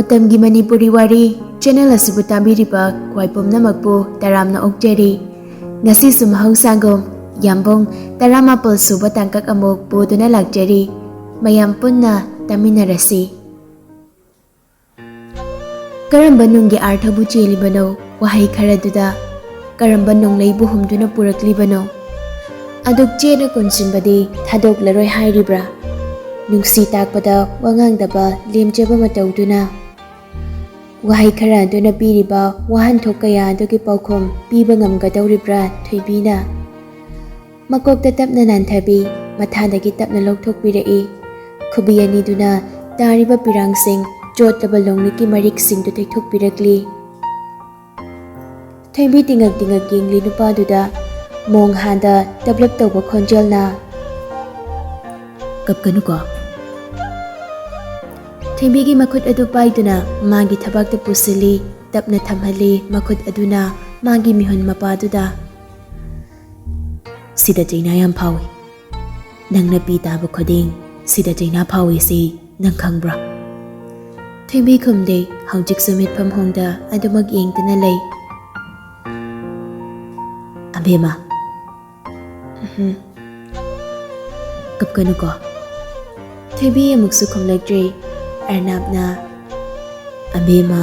Matamgi Manipuri Wari channel asibu tabiriba kwai pumnamakpu taramna okjeri ngasi sumhausagom Yambung taramapal suba tangkak amok poduna lagjeri mayam punna taminarasi. Karamba nunggi arthabu chelibano wahai kharaduda karamba nonglaibu humduna puraklibano aduk chena kunsinbadi thadoklaroi hairibra nungsi takpada wangangdaba lemjaba matauduna wahai khara aduna piriba wahanthok kaya adugi paukhom piba ngamgadauribra thoibina makokta tapna nanthabi mathadagi tapna lokthokpirai khubi aniduna tariba pirangsing chotlaba longniki mariksing du thaithokpirakli thoibi tingak yengli nupaduda mong handa develop tawba khonjelna kapkanuko Thimbigi makhut adu paiduna magi thabakta pusili tapna thamhali makhut aduna magi mihun mapaduda sida jaina yam phawi nangna pi taba khoding sida jaina phawi si nang khangbra Thimbi khumde haujik sumit pham hongda adumag yengtana lei abema kapkanuko Thimbi amuksu khomlakdre Arnabna Abema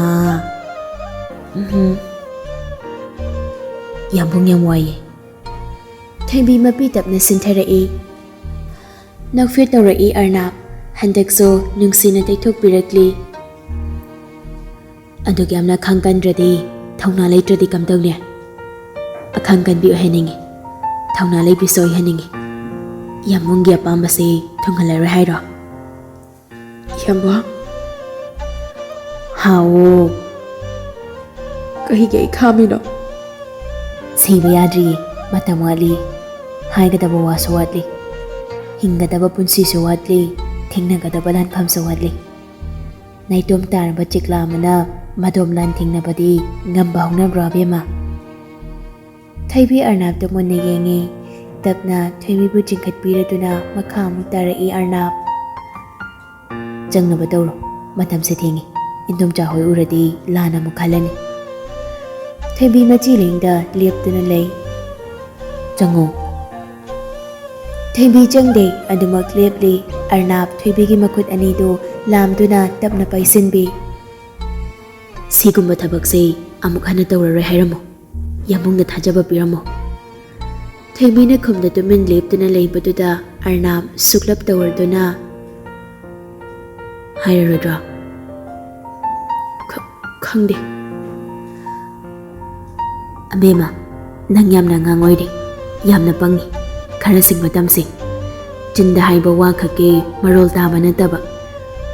Yambung yam waye Thaibi mapi tapna sintharai Nakfit tawrai Arnab handakso nungsina taithok pirakli Aduk yamna khangkandradi thauna leitradi kamtawne akhangkan bi oheningi thauna leibi soi haningi Yambung ya pambase thungalara hairo Yambung How Kahige ikamino Siba yadri matamwali Haigadaba wasawatli Hingadaba punsi sawatli Thingnagadaba lanpham sawatli Naitom tarba chikla mana madom lan thingnabadi ngamba hongnabra bema Thaibi Arnab to munna yengi tapna Thaibi jingkhatpiraduna makhamu tarai Arnab Jangnaba tawro matam se thingi Ningthouja hoi uradi lana mukhalani Thaibi machilingda leptuna lei Jango Thaibi jangde adumak lepli Arnab Thaibi gi makhut anido lamduna tapna paisinbi Sigumba thabakse amuk hana tawraroi hairamo Yambungna thajaba piramo Thaibi na khumda tumin leptuna leibaduda Arnab suklap tawarduna Hairarodra Khangde Abema nang yamna ngangoide yamna pangi khara sing matamsi jinda haiba wa khake marol taba nataba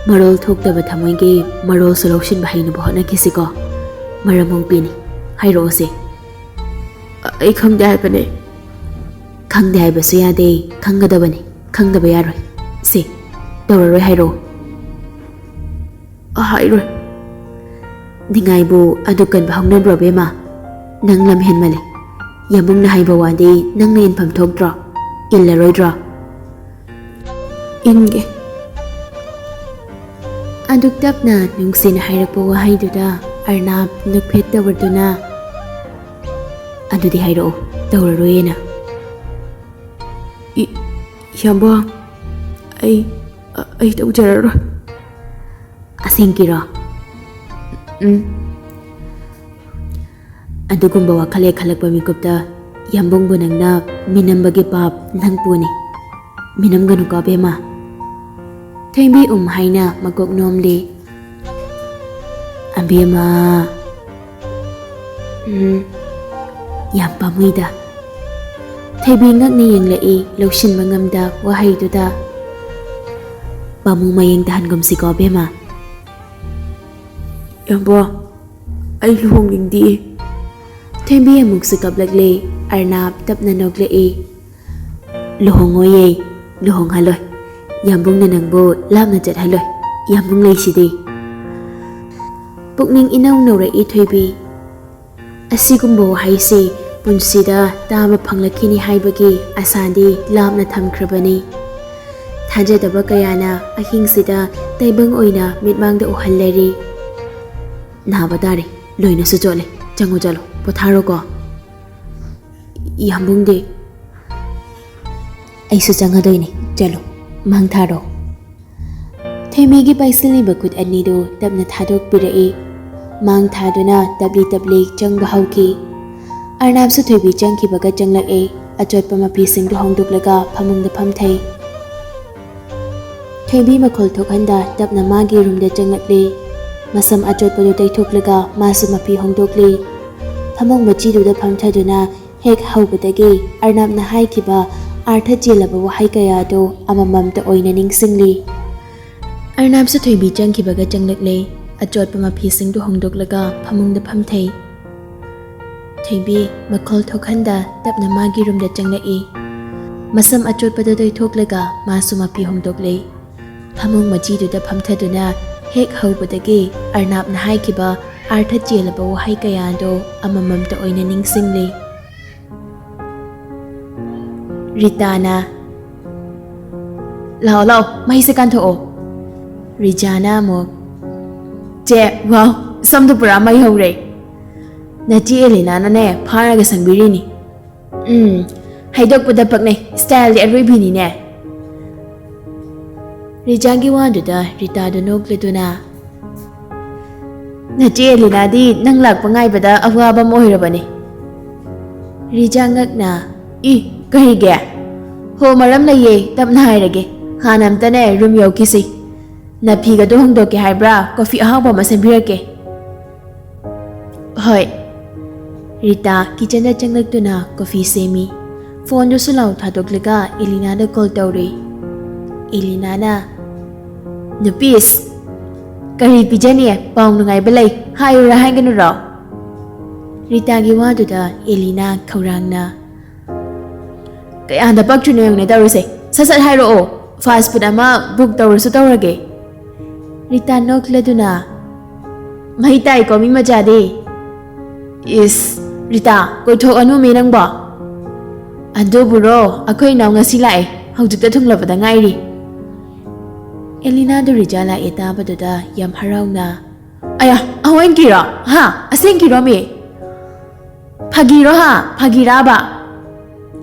marol thokdaba thamoige marol solution bahaina bahona kisiko maramong pini hairo se ai khangde haibane khangde haiba su yade khangadabane khangdaba yaroi se tawraroi hairo Hairoi Dingaibu adukan bahongnan robema nang lam henmale Yambung na haiba wadi nang na inpam thokdra illaroidra Inge Aduk tapna nungsin hairakpa wahaiduda Arnab nukphet tawarduna Adudi hairo tawraroyena Yambung ai tawjararoi Asingkira Adugumba wakhale khalakpa mikupta Yambung bu nangna minambagi pap nang puni minamganu ka bema Thaibi haina makok nomli Abema Yam pamuida Thaibi ngakni yenglai lokshin mangamda wahaiduda Pamung mayeng tahan gumsi ka bema Yambung ai luhongningdi Thaibi amuk sukablakle Arnab tapna noglai Luhongoye luhong haloi Yambung na nangbo lamna chat haloi Yambung leisidi Pukning inaw naurai Thaibi Asigumba wahaisi punsida tama phanglakini haibagi asandi lamna thamkhrabani Thajadaba kayana ahingsida taibang oina mitmangda uhallari Naba tare, loina su chole, chango chalo, potharo ko. Yambung de. Ai su changa doine, chalo, mang tharo. Thoimi gi paisili bakut ani do tapna thadok pirai. Mang thaduna tabli changba hauki. Arnab su thoibi changki baga changlak e. Achot pa mapi sing do hongduk laga phamung da pham thai. Thoibi makhol thokhanda tapna magi room da changlak le. Masam achot pa do tai thok laga masu mapi hongduk le. Phamung machi do da pham thaduna hek haubadagi Arnab na hai kiba artha chelaba wahai kaya do amamam ta oina ningsing le. Arnab su thoibi changki baga changlak le. Achot pa mapi sing do hongduk laga phamung da pham thai. Thoibi makhol thokhanda tapna magi room da changlak e. Masam achot pa do tai thok laga masu mapi hongduk le. Phamung machi do da pham thaduna hek haubadagi Arnab na hai kiba artha chelaba wahai kaya do amamam ta oina ningsing le. Ritana Lao mai se kan tho Rijana mo Che wow sam tu pura mai ho re Na chi Elena na ne phara ga sangbiri ni haidok pada pak ne style de arui bini ne Rijangi wan da Rita do nok le tuna Na chi Elena di nang lak pangai bada awa ba mo hira bani Rijangak na I Kahi gaya Ho maram na ye tap na hai rage Khanam ta ne room yaw kisi Na phiga do hong do ke hai bra coffee ahang pa masan bira ke Hoi Rita kitchen da changlak tu na coffee semi Phone do sulaw thadok laga Elena da call tawri Elena na Nupis Kari pijani paung nungai balai Hai ura hai ganu raw Rita gi wa do da Elena khaurang na Kaya da pag chunayong na tawri se Sasat hai ro fast food ama book tawri su tawrage Rita nok le do na Mahitay ko mi majade Is Rita koi thok anu me nang ba Ando buro akoy naw nga sila hawjuk ta thunglaba da ngai ri Elena do rijala eta ba do da yam haraw na Aya awen kira ha aseng kira me Phagiro ha phagira ba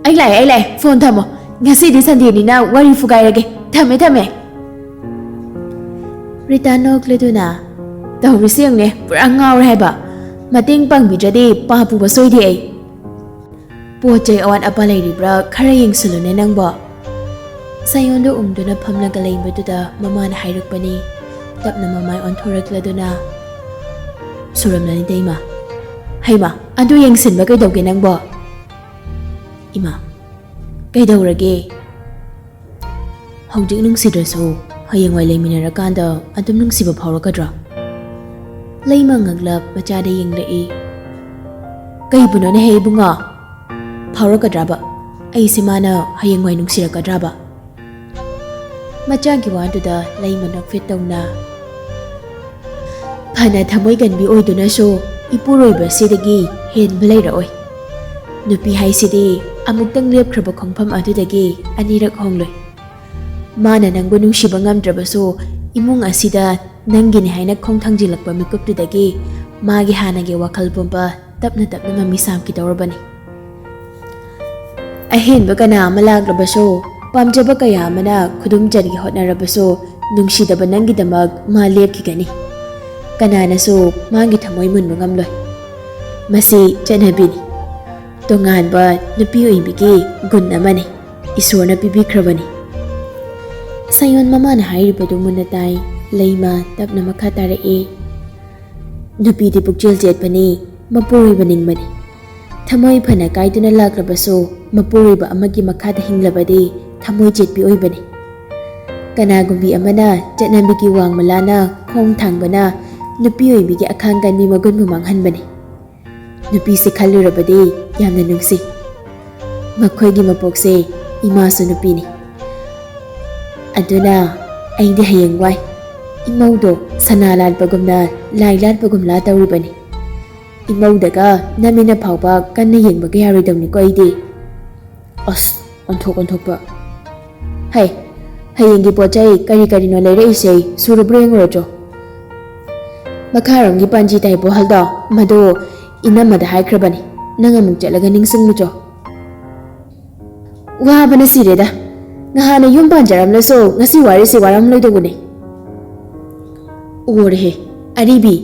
Ai lai phone thamo ngasi di Sunday ni na wari fugai rage thame Rita nok le do na Tawri siang ne pura ngaw hai ba Mating pang bijadi pa pu ba soi di ai Pochay awan apa lai ribra khara yeng sulune nang ba Sayon do do na phamla ga lai ba do da mama na hairak pani tap na mamai on thorak la do na Suram na ni dai ma Hai ma adu yeng sin ba kai dau ge nang ba Ima kai dau rage Hawjik nung sidrasu hayeng wai leimina kanda adum nung siba phaurakadra Leima ngaglap machada yeng lei Kai buno ne hei bunga phaurakadra ba ai simana hayeng wai nung sirakadra ba Macha gi wa du da leima nak fit tawna Phana thamoi gan bi oi duna so ipuroi ba sidagi hen blai ra oi Nupi hai sidi amuktang lep khraba khongpham adudagi anirak hongloi Mana nangbu nungsiba ngamdrabaso imung asida nangini haina khongthangjilakpa mikuptudagi magi hanage wakhal pumpa tapna mami samki tawrabani Ahenba kana amalagrabaso pamjaba kaya amana khudum jargi hotnarabaso nungsidaba nangidamag ma lepkigani Kanana so magi thamoi munba ngamloi Masi chanhabini Tongan ba nupi oibigi gun amani isorna pibikhrabani Sayon mama na hairi ba dumuna tai leima tapna makha tare e Nupi di pukjel jet pani mapuri baning mani Thamoi phana kaiduna lagrabaso mapuri ba amagi makha da hinglabadi thamoi jet bi oibani Kana gumbi amana chatnambigi wang malana khong thangbana nupi oibigi akhangan mi magun mumanghan bani Nupi se khalurabadi yamna nungsi Makhoi gi mapokse ima su nupi ni Aduna aidi hayeng wai imaudo sanalan pagumna lailan pagumla tawribani imaudaga namina phawba kanna yengba ga yaridamni ko aidi As onthok ba Hai hayengi pochai kari no leire isei surabreng rojo Makharomgi panji tai bohaldo mado inamada haikrabani nang amuk chalaga ningsingmucho wa bana sireda ngahana yum panjaram laso ngasi wari se waram loidogune orhe aribi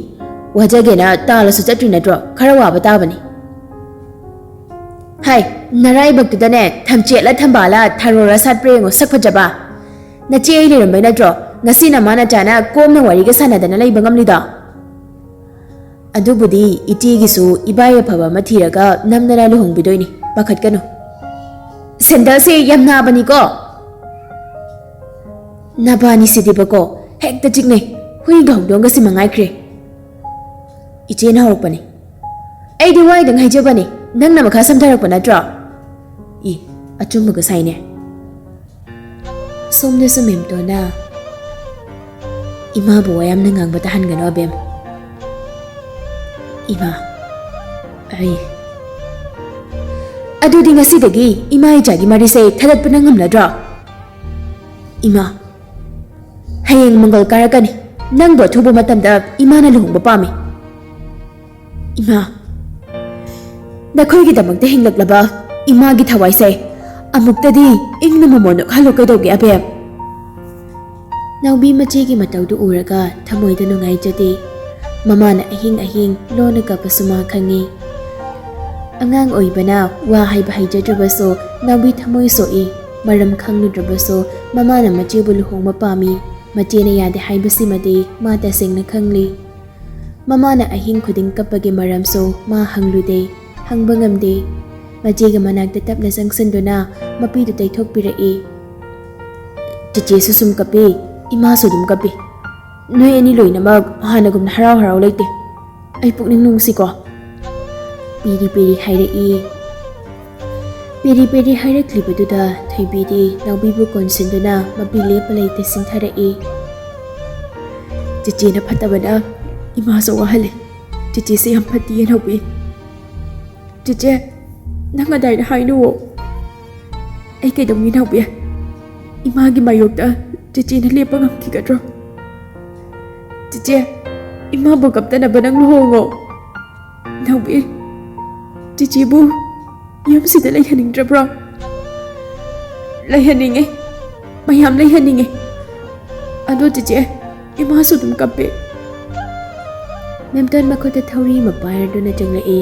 wajagena tala su chatri natro khara wa batabani hai narai baktudane thamchela thambala tharora satprengo sakphajaba nache ai lerambai natro ngasi na mana chana komna wari ga sanadana laiba ngamlida adubudi itigisu ibaya phaba mathiraga namnara luhongbidoini pakhat kanu sendal se yamna bani ko nabani sidibako hekta chikne hui gongdonga si mangai kre iche na horpani ai di wai dang haijabani nang na makha samtharakpa natra I achumba ga saine somne su memto na ima bo yam na ngang bata han gano bem ima ai adu di ngasi dagi ima ai jagi mari se thadat pa nangam ladra ima hayeng mangal karakani nang bo thubu matam da ima na luhung ba pami ima nakhoi gi damak te hinglak laba ima gi thawai se amukta di ingna momon khalo ka dogi abem naubi machi gi matau du uraga thamoi da nungai jati mama na ahing lona ka pasuma khangi angang oibana wa haiba haijadrubaso naubi thamoi so I maram khangludrubaso mama na machi bulu hongma pami machi na yade haibasi made mata singna khangli mama na ahing khuding kapage maram so ma hanglude hangbangamde machi ga manakta tapna sangsanduna mapi du taithok pirai chiche su sum kape ima su dum kape noi ani loinamag hanagum harau harau leite ai pukning nungsi ko piri piri hairaklibaduda thoibidi naubibu konsinduna mapi lepa leite singtharai chiche na phatabana ima so wahale chiche se yam phati naubi chiche nanga dai hainu ai kai dong ni naubi ima gi mayokta chiche na lepa ngam ki gadro chiche ima bo kapta na banang luhongo naubi chiche bu yam sida lai haning drabro lai haninge mayam lai haninge ado chiche ima su dum kape memtan makhota thauri mapayar do na janglai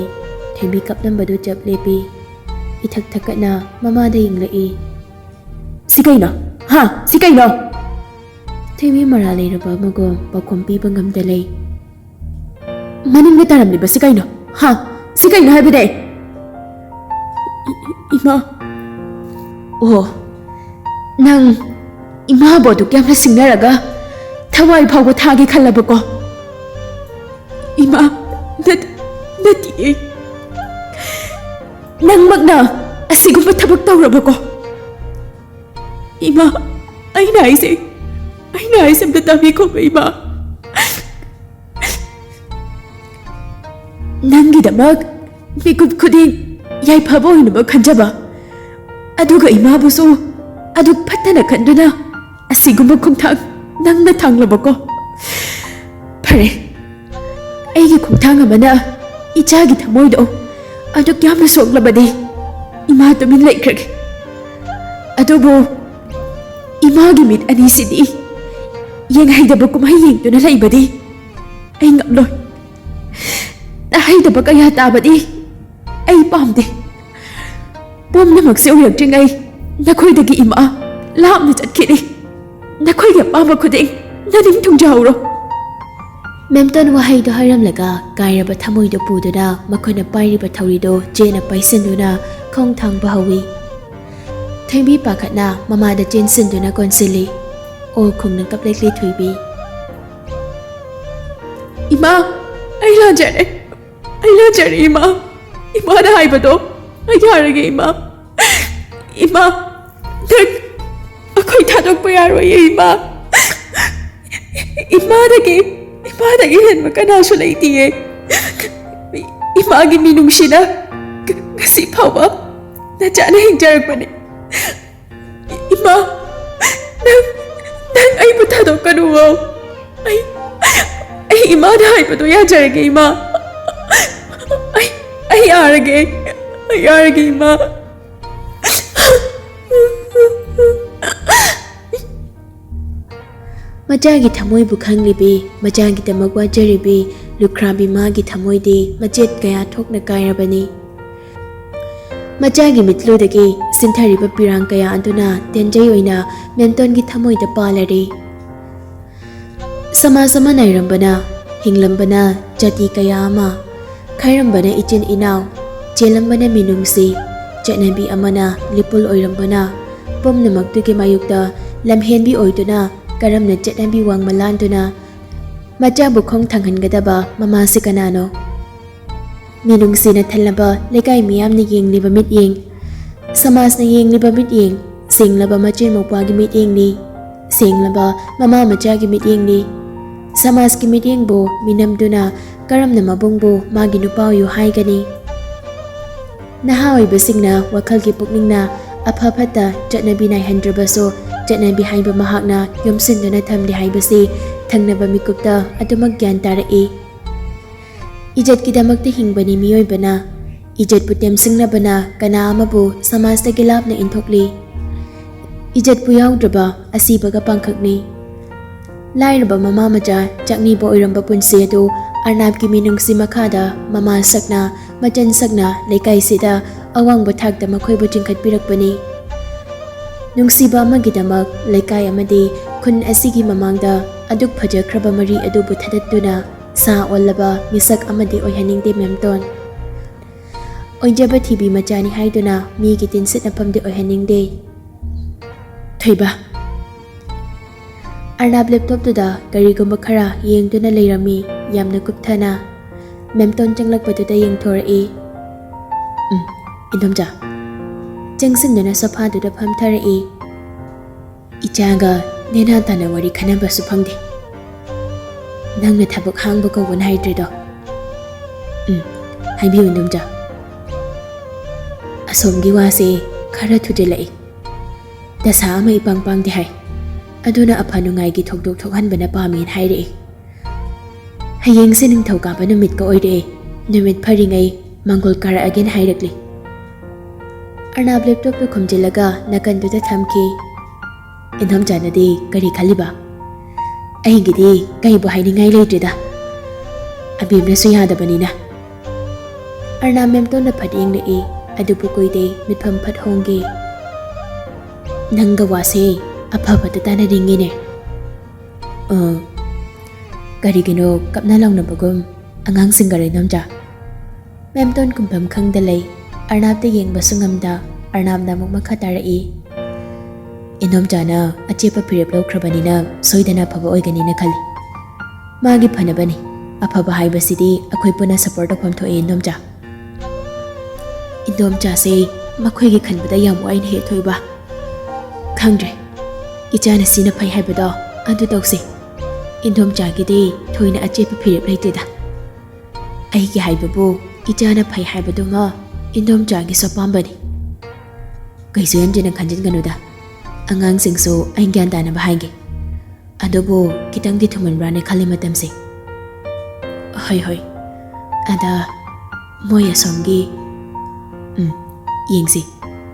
thembi kapnam badu chap lepi ithak thakana mama da inglai sikaina ha sikaina themi marale raba mago pakhompi bangam dalai maning ne taram liba sikaina ha sikaina habide ima oh nang ima bodu kyamna singnaraga thawai phawba thagi khallabako ima nati nang magna asigumba thabak tawrabako ima aina aise amta tami ko ima nangi damak mikup khuding yai phabo hinaba khanjaba aduga ima busu aduk phattana khanduna asigumba khumthang nangna thanglabako phare aigi khumthang amana ichagi thamoido aduk yamna soklabadi ima tumin laikhrage adubu imagi mit ani sidi yang haidaba kumai yengtuna laibadi ai ngamloi haidaba kaya tabadi ai pamde pomna makse uyaktingai nakhoidagi ima lamna chatkidi nakhoigi apama khuding naning thungjawro memton wahai do hairamlaga kairaba thamoido puduna makhona pairiba thaurido jena paisinduna khong thang bahawi thembi pakhatna mama da chen sinduna konsili o khungna kaplekli thuibi ima ai lajare ima da haibado ai yarage ima dak akhoi thadok pa yaroi ima imadagi hen makana su leitiye imagi minungsina kasi phawa na chana hingjarakpane ima nang ai buthadok kanuwo ai इमादा हाइबदो याजरगे इमा आई यारगे इमा Machaagi thamoi bu khanglibi machaagi damak wajaribi lukhrabi magi thamoi di machet kaya thokna kairabani machaagi mitludagi sinthariba pirang kaya anduna tenjai oina menton gi thamoi da palari sama nairambana hinglambana jati kaya ama khairambana ichin inaw chelambana minungsi chatnabi amana lipul oirambana pomnamaktugi mayukta lamhenbi oiduna karamna chatnabi wang malanduna macha bukhong thanghangadaba mama se kanano minungsi na thalaba lekai miyam na yengliba mityeng samas na yengliba mityeng singlaba machin mopwa gi mityeng ni singlaba mama macha gi mityeng ni samas gi mityeng bo minamduna karamna mabungbo magi nupaw yu haigani naha oibasingna wakhal gi pukningna aphapata chatnabi nai handrabaso chatnabi haiba mahakna yomsinduna thamli haibasi thangnaba mikupta adumak gyan tarai ijat kidamakta hingbani miyoibana ijat putem singlabana kana amabu samasta gilapna inthokli ijat pu yaudraba asibaga pangkhakni lairaba mama macha chakni bo oiramba punsi adu arnab ki minungsi makhada mama sakna machan sakna lekai sida awang bathakta makhoi bu chingkhat pirakpani nungsiba magidamak lekai amadi khun asigi mamangda aduk phajakraba mari adu buthadatuna sa ollaba misak amadi oihaningde memton oijaba thibi machani haiduna mi gi tinsit napamde oihaningde thoiba arnab laptop tuda karigumba khara yengduna leirami yamna kupthana memton changlakpaduda yengthorei indomja changsinna sofa duda phamtharei ichaga nena tana wari khanaba su phangde nangna thabak hangba ko wan haidrido haibi indomja asomgi wase khara thujilai dasa ama ipangpang de hai aduna aphanungai gi thokdok thokhanbana pamin hairei hayeng se ningthouka ba numit ka oire numit pharingai mangol kara again hairakli arnab laptop to khumjilaga nakanduda thamki indom janadi kari khaliba aigidi kai bu hainingai leitrida abimna su yadabanina arnab memto na phading le adupu koide mitpham phat hongge nanga wase aphabata tana ringine karigino kapna launa bagum angang singare namja memton kumpam khangdalai arnab te yeng basungamda arnab namuk makha tarai inom jana achepa phirep lokhrabani soidana phaba oigani na khali magi phanabani aphaba haibasidi akhoi puna support okhom thoi inomja inomja se makhoi gi khanbada yam wain he thoiba khangre ichana sina phai haibado adu tawse inomja gi de thoina achepa phirep leiteda ai gi haibabu ichana phai haibado ma inomja gi sopambani kaisu yanjina khanjin ganuda angang singso ain gyan dana bahaige adobo kitang di thuman brane khali matam se hoi ada moya somgi yengsi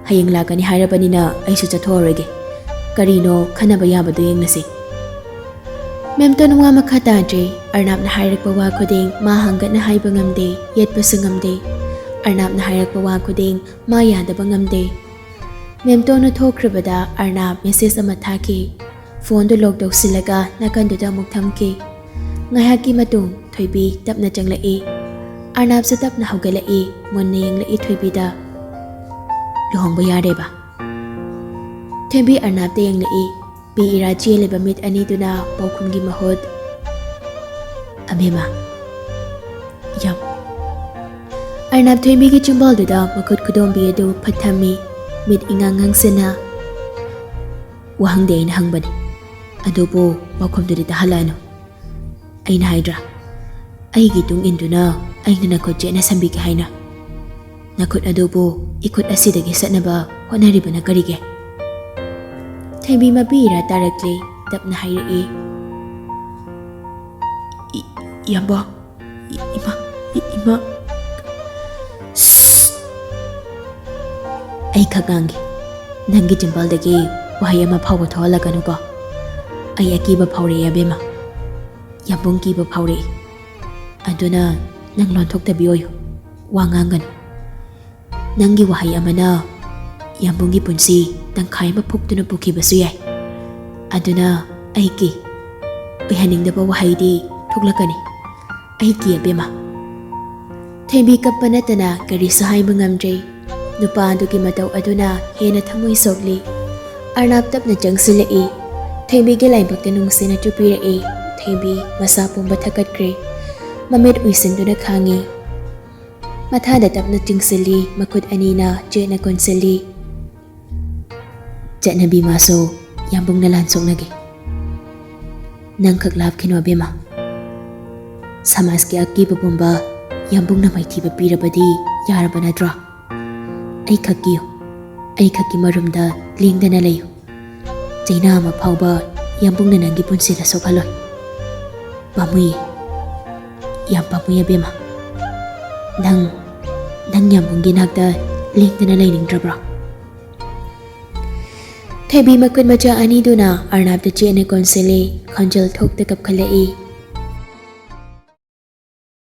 hayeng lagani hairabani na aisu chathorege karino khanaba yabadu yengnasi memton wa makhata je arnab na hairakpa wa khuding ma hangat na haiba ngamde yetpa sungamde arnab na hairakpa wa khuding ma yadaba ngamde memton na thokrabada arnab message ama thaki phone do log dok silaga nakan do muk thamki ngahaki matung thoibi tapna changlai arnab se tapna hogalai monne yenglai thoibi da lohongba yare ba thembi arnab te yenglai pi ira chele ba mit ani duna pokhumgi mahod amema yam arnab thembi gi chumbal da makut kudom bi do phathami mit ingangang sena wahang de in hangbani adobo pakhom de ta halano aina haidra aigi tung induna aina nakot jena sambi ka haina nakot adobo ikot asidagi satnaba honari bana karige thaibi mabira tarakle tapna haire Yambung, ima. Ay kagangi, nangi jimbaldagi wahay ama phawa thohalaganu ko. Ay akiba phawre abema. Yambung kiba phawre. Aduna nang lonthoktabi oyo. Wangangan. Nangi wahay amana Yambunggi punsi tangkai maphuktuna pukhibasu yai. Aduna aiki oihaningdaba wahaydi thoklakani. Aiki abema. Thembi kappa natana karisu haiba ngamdre. Nupa adugi matau aduna hena thamoi sokli. Arnab tapna changsilai. Thembi gi laibakta nungsina chupirai. Thembi masa pumba thakatkre. Mamit uisinduna khangi. Mathada tapna tingsili makut anina jena konsili. Jatnabi maso Yambung na lansong nagi. Nang kaglab kinwa bema. Samas ki akiba pumba Yambung na may tiba pirabadi yaraba na dra. Ay kakiyo. Ay kaki marumda lingda na layo. Jaina maphaw ba Yambung na nangipun sila sokaloy. Pamuyi. Yam pamuya bema. Nang Yambung ginagda lingda na layning drabra. Thaibi makut macha ani duna Arnab da chene konsele khonjal thok da kap khalai